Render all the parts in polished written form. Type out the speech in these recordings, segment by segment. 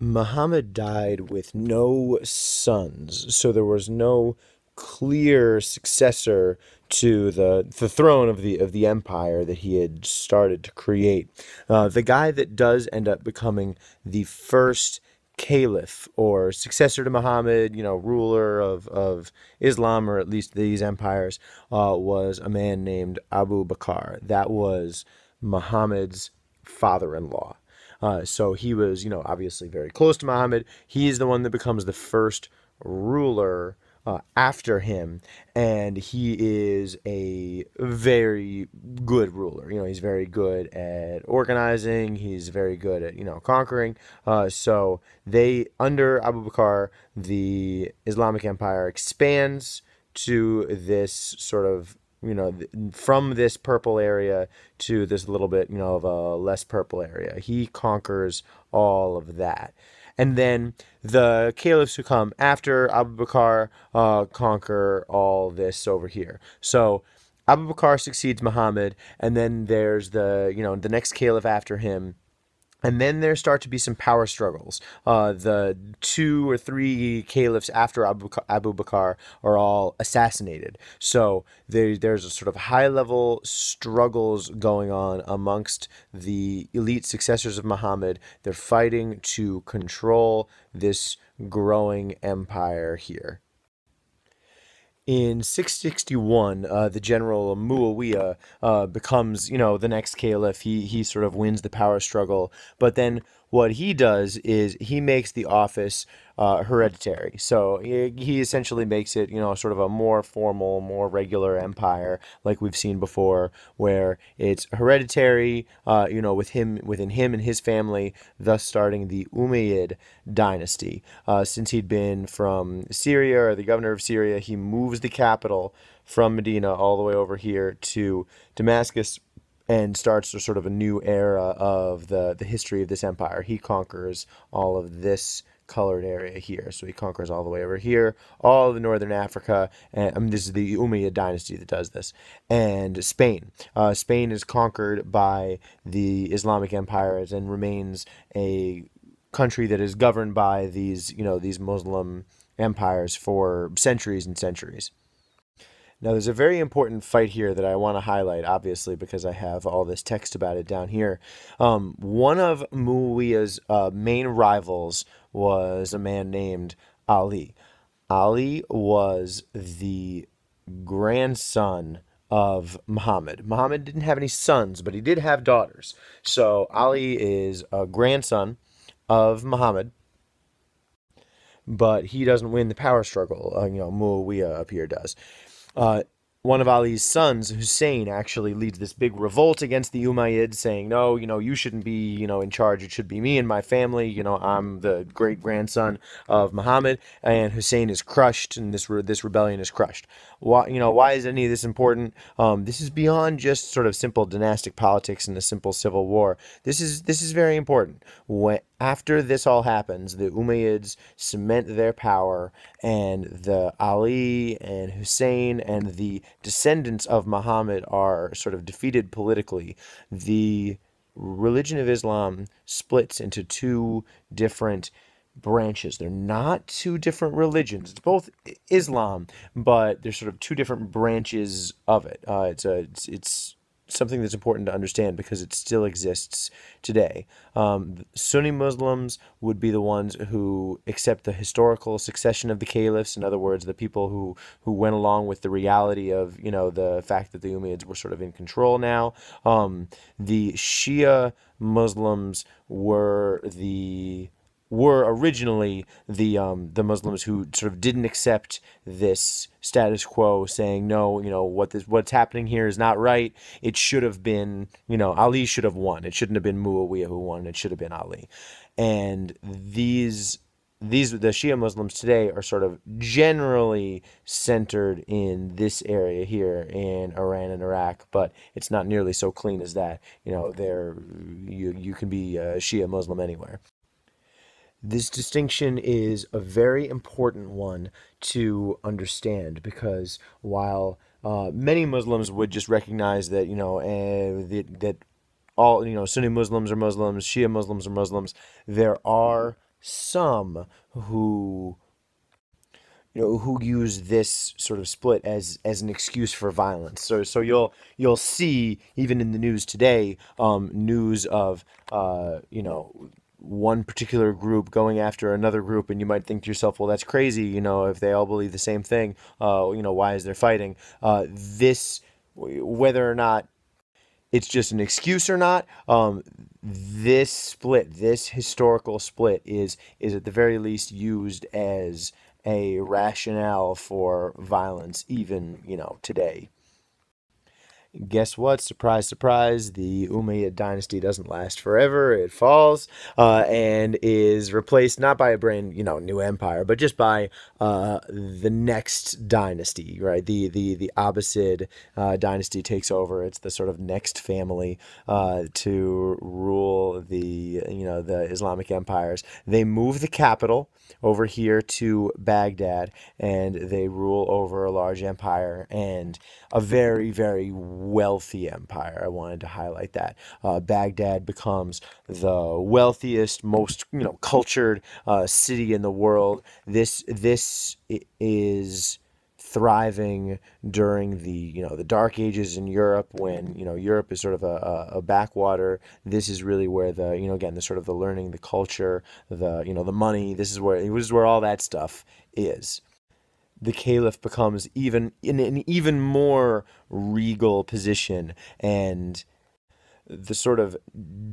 Muhammad died with no sons, so there was no clear successor to the throne of the empire that he had started to create. The guy that does end up becoming the first caliph or successor to Muhammad, ruler of Islam or at least these empires, was a man named Abu Bakr. That was Muhammad's father-in-law. So he was, obviously very close to Muhammad. He's the one that becomes the first ruler after him, and he is a very good ruler. He's very good at organizing. He's very good at conquering. So they under Abu Bakr, the Islamic Empire expands to this sort of from this purple area to this little bit, of a less purple area. He conquers all of that. And then the caliphs who come after Abu Bakr conquer all this over here. So Abu Bakr succeeds Muhammad, and then there's the next caliph after him, and then there start to be some power struggles. The two or three caliphs after Abu Bakr are all assassinated. So there's a sort of high level struggles going on amongst the elite successors of Muhammad. They're fighting to control this growing empire here. In 661, the general Muawiyah becomes, the next caliph. He sort of wins the power struggle, but then what he does is he makes the office hereditary. So he essentially makes it, sort of a more formal, more regular empire, like we've seen before, where it's hereditary, within him and his family, thus starting the Umayyad dynasty. Since he'd been from Syria, or the governor of Syria, he moves the capital from Medina all the way over here to Damascus and starts a sort of a new era of the history of this empire. He conquers all of this colored area here. So he conquers all the way over here, all of the northern Africa, and this is the Umayyad dynasty that does this, and Spain. Spain is conquered by the Islamic empires and remains a country that is governed by these Muslim empires for centuries and centuries. Now, there's a very important fight here that I want to highlight, obviously, because I have all this text about it down here. One of Muawiyah's main rivals was a man named Ali. Ali was the grandson of Muhammad. Muhammad didn't have any sons, but he did have daughters. So Ali is a grandson of Muhammad, but he doesn't win the power struggle. Muawiyah up here does. Uh, One of Ali's sons, Hussein, actually leads this big revolt against the Umayyads, saying, "No, you shouldn't be, in charge. It should be me and my family. I'm the great grandson of Muhammad." And Hussein is crushed, and this rebellion is crushed. Why is any of this important? This is beyond just sort of simple dynastic politics and a simple civil war. This is very important. After this all happens, the Umayyads cement their power, and the Ali and Hussein and the descendants of Muhammad are sort of defeated politically. The religion of Islam splits into two different branches. They're not two different religions. It's both Islam, but there's sort of two different branches of it. It's something that's important to understand because it still exists today. Sunni Muslims would be the ones who accept the historical succession of the caliphs. In other words, the people who went along with the reality of the fact that the Umayyads were sort of in control now. The Shia Muslims were originally the Muslims who sort of didn't accept this status quo, saying no, what's happening here is not right. It should have been, Ali should have won. It shouldn't have been Muawiyah who won. It should have been Ali. And the Shia Muslims today are sort of generally centered in this area here in Iran and Iraq, but it's not nearly so clean as that. You can be a Shia Muslim anywhere. This distinction is a very important one to understand because while many Muslims would just recognize that that all Sunni Muslims are Muslims, Shia Muslims are Muslims, there are some who who use this sort of split as an excuse for violence. So you'll see even in the news today, news of one particular group going after another group, and you might think to yourself, well, that's crazy. If they all believe the same thing, why is there fighting? This, whether or not it's just an excuse or not, this split, this historical split, is at the very least used as a rationale for violence, even today. Guess what? Surprise, surprise. The Umayyad dynasty doesn't last forever. It falls and is replaced not by a brand new empire, but just by the next dynasty, right? The Abbasid dynasty takes over. It's the sort of next family to rule the Islamic empires. They move the capital over here to Baghdad, and they rule over a large empire and a very, very wealthy empire. I wanted to highlight that. Baghdad becomes the wealthiest, most cultured city in the world. This is thriving during the Dark Ages in Europe, when Europe is sort of a backwater. This is really where the again, the sort of the learning, the culture, the money. This is where all that stuff is. The caliph becomes even in an even more regal position, and the sort of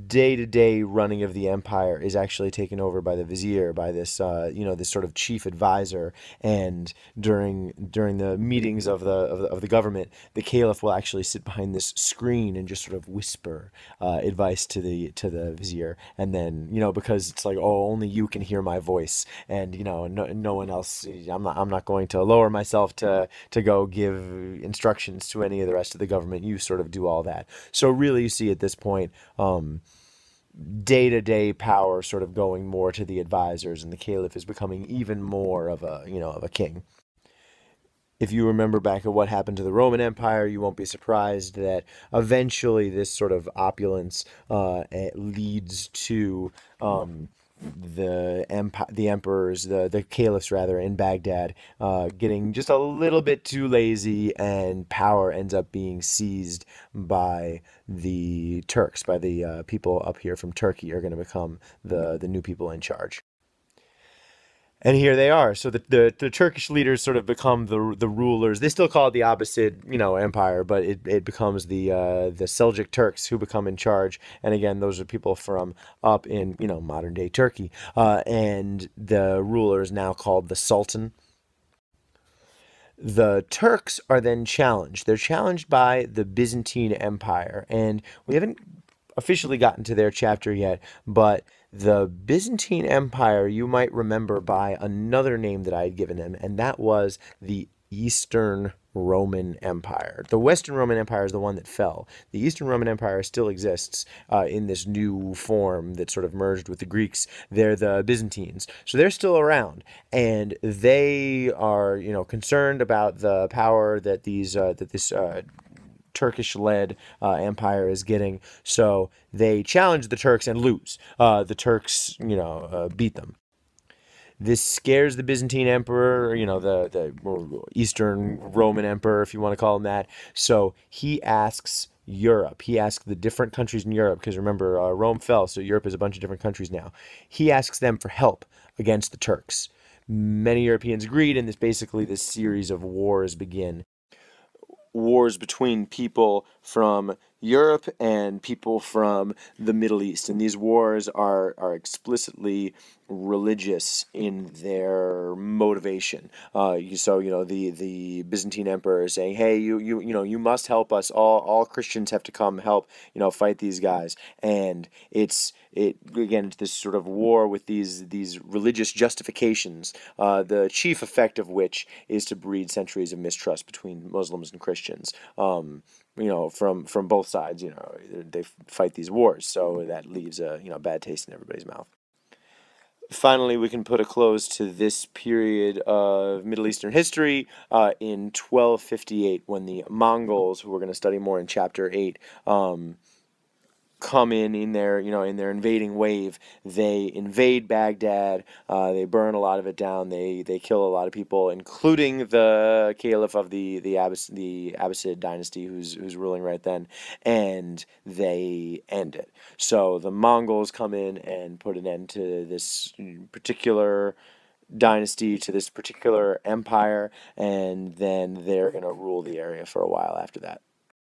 day-to-day running of the empire is actually taken over by the vizier, by this sort of chief advisor. And during the meetings of the government, the caliph will actually sit behind this screen and just sort of whisper advice to the vizier. And then because it's like, oh, only you can hear my voice, and no one else. I'm not going to lower myself to go give instructions to any of the rest of the government. You sort of do all that. So really, you see at this point, day-to-day power sort of going more to the advisors, and the caliph is becoming even more of a king. If you remember back at what happened to the Roman Empire, you won't be surprised that eventually this sort of opulence leads to the emperors, the caliphs rather, in Baghdad, getting just a little bit too lazy, and power ends up being seized by the Turks, by the people up here from Turkey, are going to become the new people in charge. And here they are. So the Turkish leaders sort of become the rulers. They still call it the Abbasid, empire, but it becomes the Seljuk Turks who become in charge. And again, those are people from up in modern day Turkey. And the ruler is now called the Sultan. The Turks are then challenged. They're challenged by the Byzantine Empire, and we haven't officially gotten to their chapter yet, but the Byzantine Empire you might remember by another name that I had given them, and that was the Eastern Roman Empire. The Western Roman Empire is the one that fell. The Eastern Roman Empire still exists in this new form that sort of merged with the Greeks. They're the Byzantines, so they're still around, and they are concerned about the power that this Turkish-led empire is getting. So they challenge the Turks and lose. The Turks, beat them. This scares the Byzantine emperor, the Eastern Roman emperor, if you want to call him that. So he asks Europe. He asks the different countries in Europe, because remember, Rome fell, so Europe is a bunch of different countries now. He asks them for help against the Turks. Many Europeans agreed, and this series of wars begin. Wars between people from Europe and people from the Middle East. And these wars are explicitly religious in their motivation. The Byzantine emperor is saying, hey, you must help us. All Christians have to come help, fight these guys. And it's this sort of war with these religious justifications, the chief effect of which is to breed centuries of mistrust between Muslims and Christians. From both sides, they fight these wars, so that leaves a bad taste in everybody's mouth. Finally, we can put a close to this period of Middle Eastern history in 1258, when the Mongols, who we're going to study more in Chapter 8, come in their in their invading wave. They invade Baghdad. They burn a lot of it down. They kill a lot of people, including the caliph of the Abbasid dynasty, who's ruling right then, and they end it. So the Mongols come in and put an end to this particular dynasty, to this particular empire, and then they're going to rule the area for a while after that.